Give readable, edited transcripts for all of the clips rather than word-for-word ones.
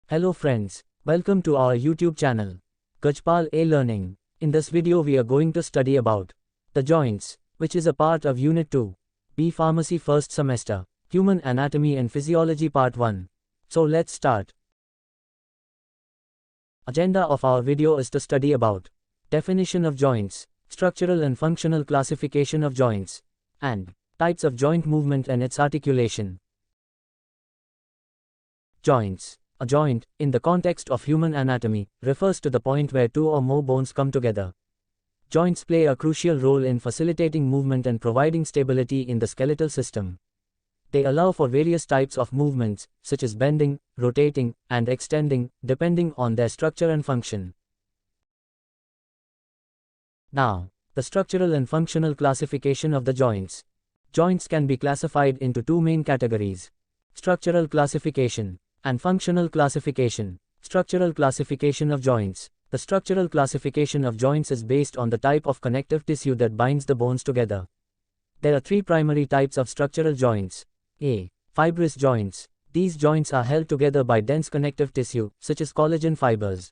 Hello friends, welcome to our YouTube channel, Gajpal A Learning. In this video we are going to study about the joints, which is a part of Unit 2, B Pharmacy first semester, Human Anatomy and Physiology Part 1. So let's start. Agenda of our video is to study about definition of joints, structural and functional classification of joints, and types of joint movement and its articulation. Joints. A joint, in the context of human anatomy, refers to the point where two or more bones come together. Joints play a crucial role in facilitating movement and providing stability in the skeletal system. They allow for various types of movements, such as bending, rotating, and extending, depending on their structure and function. Now, the structural and functional classification of the joints. Joints can be classified into two main categories: structural classification and functional classification. Structural classification of joints. The structural classification of joints is based on the type of connective tissue that binds the bones together. There are three primary types of structural joints. A. Fibrous joints. These joints are held together by dense connective tissue, such as collagen fibers.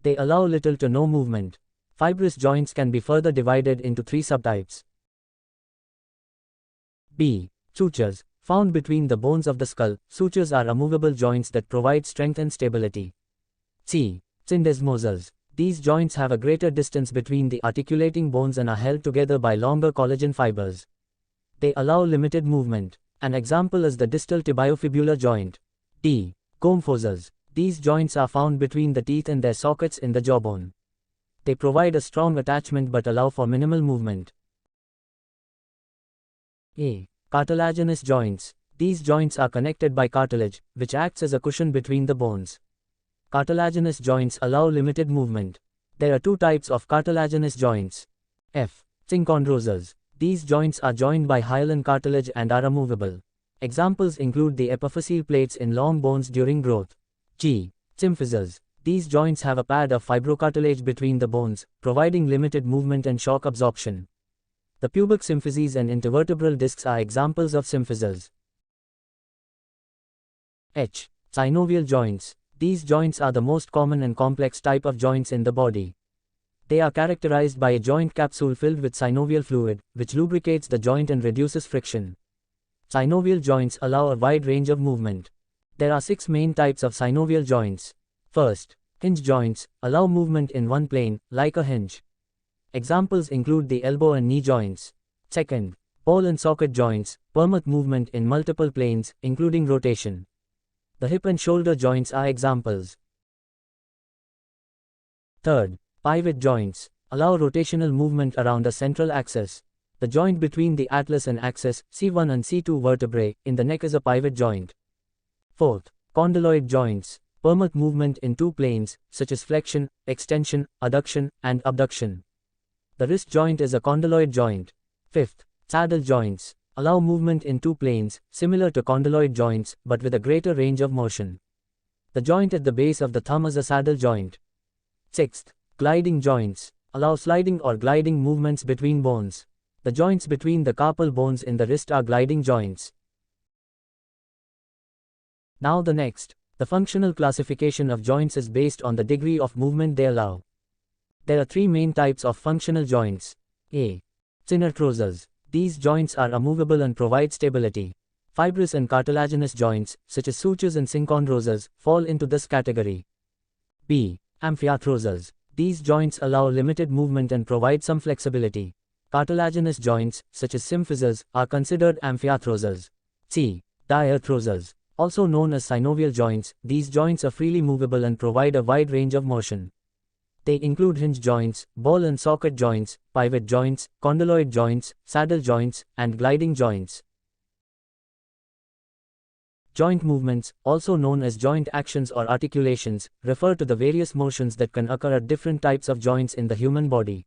They allow little to no movement. Fibrous joints can be further divided into three subtypes. B. Sutures. Found between the bones of the skull, sutures are immovable joints that provide strength and stability. C. Syndesmosals. These joints have a greater distance between the articulating bones and are held together by longer collagen fibers. They allow limited movement. An example is the distal tibiofibular joint. D. Comb-fossils. These joints are found between the teeth and their sockets in the jawbone. They provide a strong attachment but allow for minimal movement. A. Cartilaginous joints. These joints are connected by cartilage, which acts as a cushion between the bones. Cartilaginous joints allow limited movement. There are two types of cartilaginous joints. F. Synchondrosals. These joints are joined by hyaline cartilage and are immovable. Examples include the epiphyseal plates in long bones during growth. G. Symphysis. These joints have a pad of fibrocartilage between the bones, providing limited movement and shock absorption. The pubic symphyses and intervertebral discs are examples of symphysis. H. Synovial joints. These joints are the most common and complex type of joints in the body. They are characterized by a joint capsule filled with synovial fluid, which lubricates the joint and reduces friction. Synovial joints allow a wide range of movement. There are 6 main types of synovial joints. First, hinge joints allow movement in one plane, like a hinge. Examples include the elbow and knee joints. Second, ball and socket joints permit movement in multiple planes, including rotation. The hip and shoulder joints are examples. Third, pivot joints allow rotational movement around a central axis. The joint between the atlas and axis, C1 and C2 vertebrae, in the neck is a pivot joint. Fourth, condyloid joints permit movement in two planes, such as flexion, extension, adduction, and abduction. The wrist joint is a condyloid joint. Fifth, saddle joints allow movement in two planes, similar to condyloid joints, but with a greater range of motion. The joint at the base of the thumb is a saddle joint. Sixth, gliding joints allow sliding or gliding movements between bones. The joints between the carpal bones in the wrist are gliding joints. Now the functional classification of joints is based on the degree of movement they allow. There are 3 main types of functional joints. A. Synarthrosals. These joints are immovable and provide stability. Fibrous and cartilaginous joints, such as sutures and synchondrosals, fall into this category. B. Amphiarthrosals. These joints allow limited movement and provide some flexibility. Cartilaginous joints, such as symphysis, are considered amphiarthrosals. C. Diarthrosals. Also known as synovial joints, these joints are freely movable and provide a wide range of motion. They include hinge joints, ball and socket joints, pivot joints, condyloid joints, saddle joints, and gliding joints. Joint movements, also known as joint actions or articulations, refer to the various motions that can occur at different types of joints in the human body.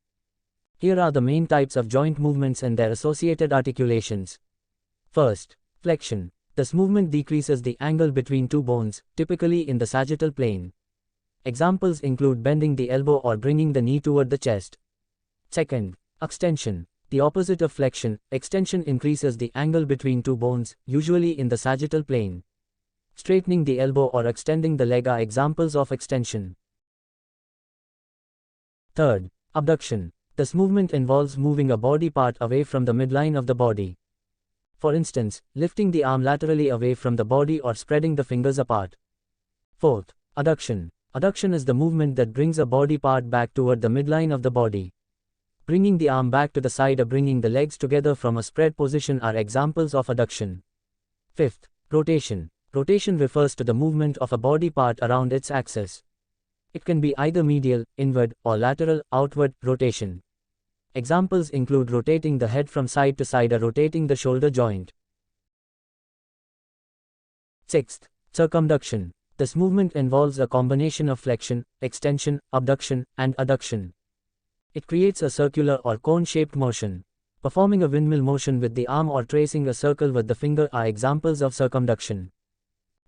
Here are the main types of joint movements and their associated articulations. First, flexion. This movement decreases the angle between two bones, typically in the sagittal plane. Examples include bending the elbow or bringing the knee toward the chest. Second, extension. The opposite of flexion, extension increases the angle between two bones, usually in the sagittal plane. Straightening the elbow or extending the leg are examples of extension. Third, abduction. This movement involves moving a body part away from the midline of the body. For instance, lifting the arm laterally away from the body or spreading the fingers apart. Fourth, adduction. Adduction is the movement that brings a body part back toward the midline of the body. Bringing the arm back to the side or bringing the legs together from a spread position are examples of adduction. Fifth, rotation. Rotation refers to the movement of a body part around its axis. It can be either medial, inward, or lateral, outward, rotation. Examples include rotating the head from side to side or rotating the shoulder joint. Sixth, circumduction. This movement involves a combination of flexion, extension, abduction, and adduction. It creates a circular or cone-shaped motion. Performing a windmill motion with the arm or tracing a circle with the finger are examples of circumduction.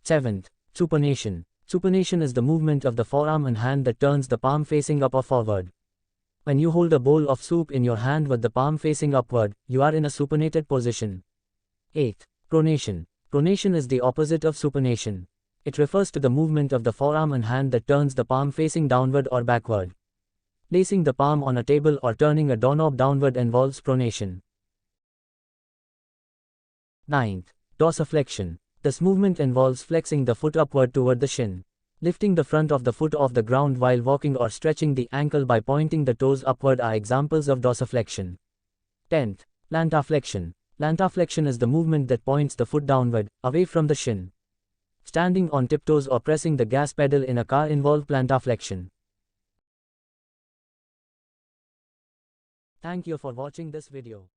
Seventh, supination. Supination is the movement of the forearm and hand that turns the palm facing up or forward. When you hold a bowl of soup in your hand with the palm facing upward, you are in a supinated position. Eighth, pronation. Pronation is the opposite of supination. It refers to the movement of the forearm and hand that turns the palm facing downward or backward. Placing the palm on a table or turning a doorknob downward involves pronation. Ninth, dorsiflexion. This movement involves flexing the foot upward toward the shin. Lifting the front of the foot off the ground while walking or stretching the ankle by pointing the toes upward are examples of dorsiflexion. 10th, plantarflexion. Plantarflexion is the movement that points the foot downward, away from the shin. Standing on tiptoes or pressing the gas pedal in a car involve plantarflexion. Thank you for watching this video.